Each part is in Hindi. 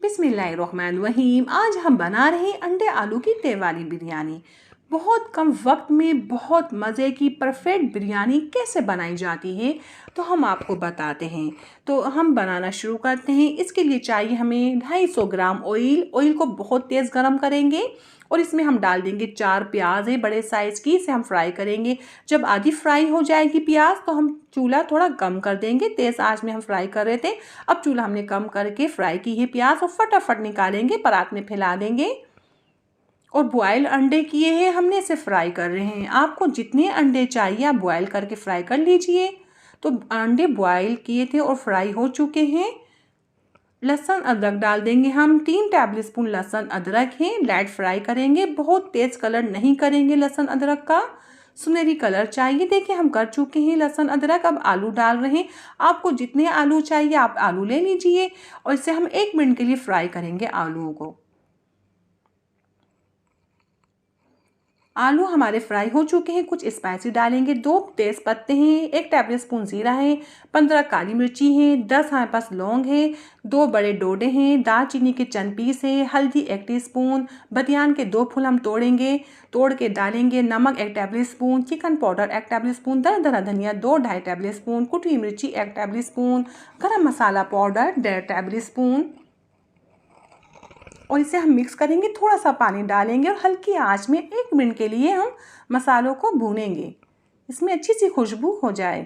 बिस्मिल्लाहिर्रहमानिर्रहीम। आज हम बना रहे हैं अंडे आलू की तय वाली बिरयानी। बहुत कम वक्त में बहुत मज़े की परफेक्ट बिरयानी कैसे बनाई जाती है तो हम आपको बताते हैं। तो हम बनाना शुरू करते हैं। इसके लिए चाहिए हमें 250 ग्राम ऑयल को बहुत तेज़ गरम करेंगे और इसमें हम डाल देंगे 4 प्याज है बड़े साइज़ की, इसे हम फ्राई करेंगे। जब आधी फ्राई हो जाएगी प्याज तो हम चूल्हा थोड़ा कम कर देंगे। तेज़ आंच में हम फ्राई कर रहे थे, अब चूल्हा हमने कम करके फ्राई की है प्याज और फटाफट निकालेंगे, परात में फैला देंगे। और बॉयल अंडे किए हैं हमने, इसे फ्राई कर रहे हैं। आपको जितने अंडे चाहिए आप बॉयल करके फ्राई कर लीजिए। तो अंडे बॉयल किए थे और फ्राई हो चुके हैं। लहसुन अदरक डाल देंगे हम, 3 टेबल स्पून लहसुन अदरक है, लाइट फ्राई करेंगे, बहुत तेज़ कलर नहीं करेंगे लहसुन अदरक का, सुनहरी कलर चाहिए। देखिए हम कर चुके हैं लहसुन अदरक। अब आलू डाल रहे हैं। आपको जितने आलू चाहिए आप आलू ले लीजिए और इसे हम 1 मिनट के लिए फ्राई करेंगे आलूओं को। आलू हमारे फ्राई हो चुके हैं। कुछ स्पाइसी डालेंगे, 2 तेज़ पत्ते हैं, 1 टेबल स्पून ज़ीरा है, 15 काली मिर्ची है, 10 हमारे पास लौंग है, 2 बड़े डोडे हैं, दालचीनी के चंद पीस है, हल्दी 1 टीस्पून, बदियान के 2 फूल हम तोड़ेंगे, तोड़ के डालेंगे, नमक 1 table spoon, chicken powder 1 table spoon, दरदरा धनिया 2 ढाई टेबल स्पून, कुटी मिर्ची 1 टेबल स्पून, गरम मसाला पाउडर 1.5 टेबल स्पून और इसे हम मिक्स करेंगे। थोड़ा सा पानी डालेंगे और हल्की आंच में 1 मिनट के लिए हम मसालों को भूनेंगे, इसमें अच्छी सी खुशबू हो जाए।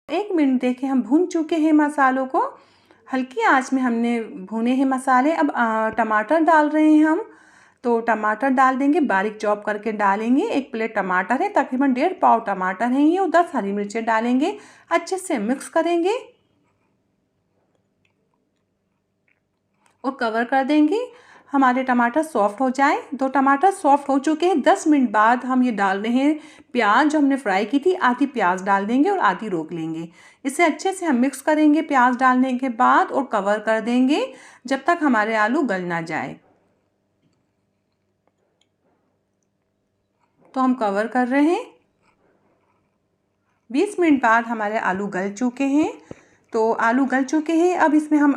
एक मिनट देखें हम भून चुके हैं मसालों को, हल्की आंच में हमने भुने हैं मसाले। अब टमाटर डाल रहे हैं हम। तो टमाटर डाल देंगे, बारीक चॉप करके डालेंगे। 1 प्लेट टमाटर है, तकरीबन 1.5 पाव टमाटर है ये, और 10 हरी मिर्चें डालेंगे। अच्छे से मिक्स करेंगे और कवर कर देंगे। हमारे टमाटर सॉफ्ट हो जाए। तो टमाटर सॉफ्ट हो चुके हैं। 10 मिनट बाद हम ये डाल रहे हैं प्याज जो हमने फ्राई की थी। आधी प्याज डाल देंगे और आधी रोक लेंगे। इसे अच्छे से हम मिक्स करेंगे प्याज डालने के बाद और कवर कर देंगे जब तक हमारे आलू गल ना जाए। तो हम कवर कर रहे हैं। 20 मिनट बाद हमारे आलू गल चुके हैं। तो आलू गल चुके हैं। अब इसमें हम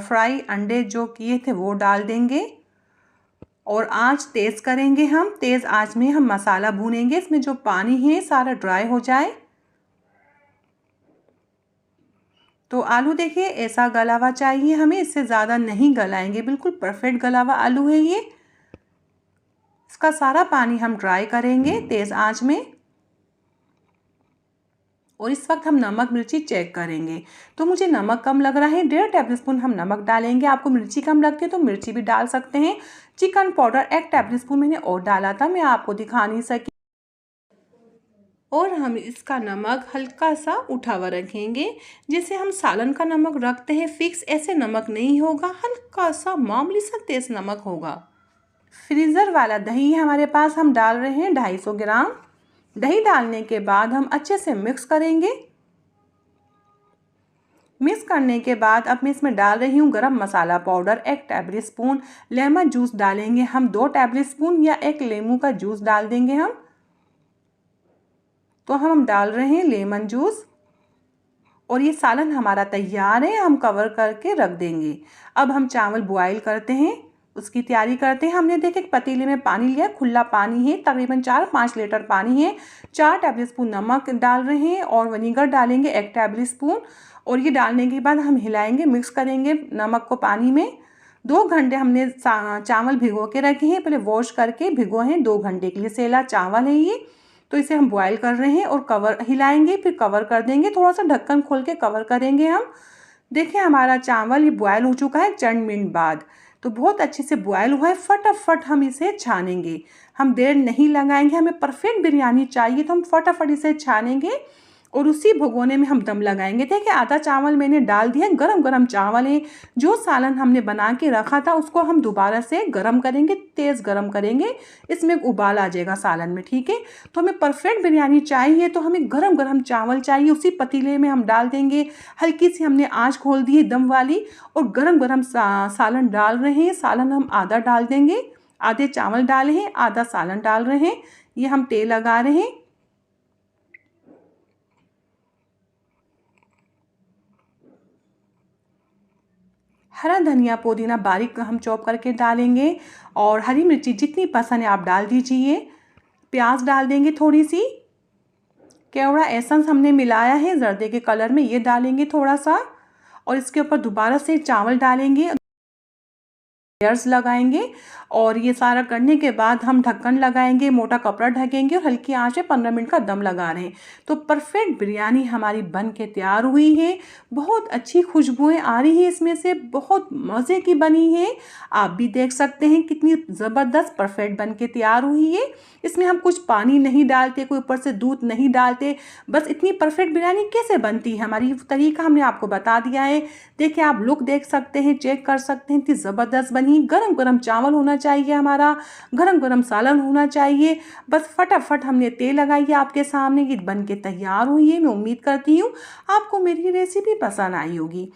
फ्राई अंडे जो किए थे वो डाल देंगे और आंच तेज़ करेंगे हम। तेज़ आंच में हम मसाला भूनेंगे, इसमें जो पानी है सारा ड्राई हो जाए। तो आलू देखिए ऐसा गला हुआ चाहिए हमें, इससे ज़्यादा नहीं गलाएंगे, बिल्कुल परफेक्ट गला हुआ आलू है ये। इसका सारा पानी हम ड्राई करेंगे तेज़ आंच में। और इस वक्त हम नमक मिर्ची चेक करेंगे। तो मुझे नमक कम लग रहा है, 1.5 टेबल स्पून हम नमक डालेंगे। आपको मिर्ची कम लगती है तो मिर्ची भी डाल सकते हैं। चिकन पाउडर 1 टेबल स्पून मैंने और डाला था, मैं आपको दिखा नहीं सकी। और हम इसका नमक हल्का सा उठा हुआ रखेंगे, जैसे हम सालन का नमक रखते हैं फिक्स, ऐसे नमक नहीं होगा, हल्का सा मामूली सा तेज नमक होगा। फ्रीज़र वाला दही हमारे पास, हम डाल रहे हैं 250 ग्राम। दही डालने के बाद हम अच्छे से मिक्स करेंगे। मिक्स करने के बाद अब मैं इसमें डाल रही हूँ गरम मसाला powder 1 tablespoon. Lemon juice डालेंगे हम 2 टेबल स्पून या 1 नींबू का जूस डाल देंगे हम। तो हम डाल रहे हैं लेमन जूस और ये सालन हमारा तैयार है। हम कवर करके रख देंगे। अब हम चावल बॉयल करते हैं, उसकी तैयारी करते हैं। हमने देखे एक पतीले में पानी लिया, खुला पानी है, तकरीबन 4-5 लीटर पानी है। 4 टेबल स्पून नमक डाल रहे हैं और विनीगर डालेंगे 1 टेबल स्पून। और ये डालने के बाद हम हिलाएंगे, मिक्स करेंगे नमक को पानी में। 2 घंटे हमने चावल भिगो के रखे हैं, पहले वॉश करके भिगो हैं 2 घंटे के लिए। सेला चावल है ये। तो इसे हम बॉयल कर रहे हैं और कवर हिलाएंगे, फिर कवर कर देंगे। थोड़ा सा ढक्कन खोल के कवर करेंगे हम। देखिए हमारा चावल ये बॉयल हो चुका है 4 मिनट बाद। तो बहुत अच्छे से बॉयल हुआ है। फटाफट हम इसे छानेंगे, हम देर नहीं लगाएंगे। हमें परफेक्ट बिरयानी चाहिए तो हम फटाफट इसे छानेंगे और उसी भगोने में हम दम लगाएंगे। देखिए आधा चावल मैंने डाल दिया, गरम गरम चावल है। जो सालन हमने बना के रखा था उसको हम दोबारा से गरम करेंगे, तेज़ गरम करेंगे, इसमें उबाल आ जाएगा सालन में, ठीक है। तो हमें परफेक्ट बिरयानी चाहिए तो हमें गरम गरम चावल चाहिए, उसी पतीले में हम डाल देंगे। हल्की सी हमने आँच खोल दी है दम वाली और गरम गरम सालन डाल रहे हैं। सालन हम आधा डाल देंगे, आधे चावल डाले हैं, आधा सालन डाल रहे हैं। ये हम तेल लगा रहे हैं। हरा धनिया पुदीना बारीक हम चॉप करके डालेंगे और हरी मिर्ची जितनी पसंद है आप डाल दीजिए। प्याज डाल देंगे थोड़ी सी। केवड़ा एसेंस हमने मिलाया है जर्दे के कलर में, ये डालेंगे थोड़ा सा और इसके ऊपर दोबारा से चावल डालेंगे, लेयर्स लगाएंगे और ये सारा करने के बाद हम ढक्कन लगाएंगे, मोटा कपड़ा ढकेंगे और हल्की आंच पे 15 मिनट का दम लगा रहे हैं। तो परफेक्ट बिरयानी हमारी बन के तैयार हुई है। बहुत अच्छी खुशबुएं आ रही है इसमें से, बहुत मज़े की बनी है। आप भी देख सकते हैं कितनी ज़बरदस्त परफेक्ट बन के तैयार हुई है। इसमें हम कुछ पानी नहीं डालते, कोई ऊपर से दूध नहीं डालते। बस इतनी परफेक्ट बिरयानी कैसे बनती है हमारी तरीका हमने आपको बता दिया है। देखिए आप लुक देख सकते हैं, चेक कर सकते हैं, इतनी ज़बरदस्त बनी। गरम गरम चावल होना चाहिए हमारा, गरम गरम सालन होना चाहिए। बस फटाफट हमने तेल लगाई है आपके सामने, ये बन के तैयार हुई है। मैं उम्मीद करती हूँ आपको मेरी रेसिपी पसंद आई होगी।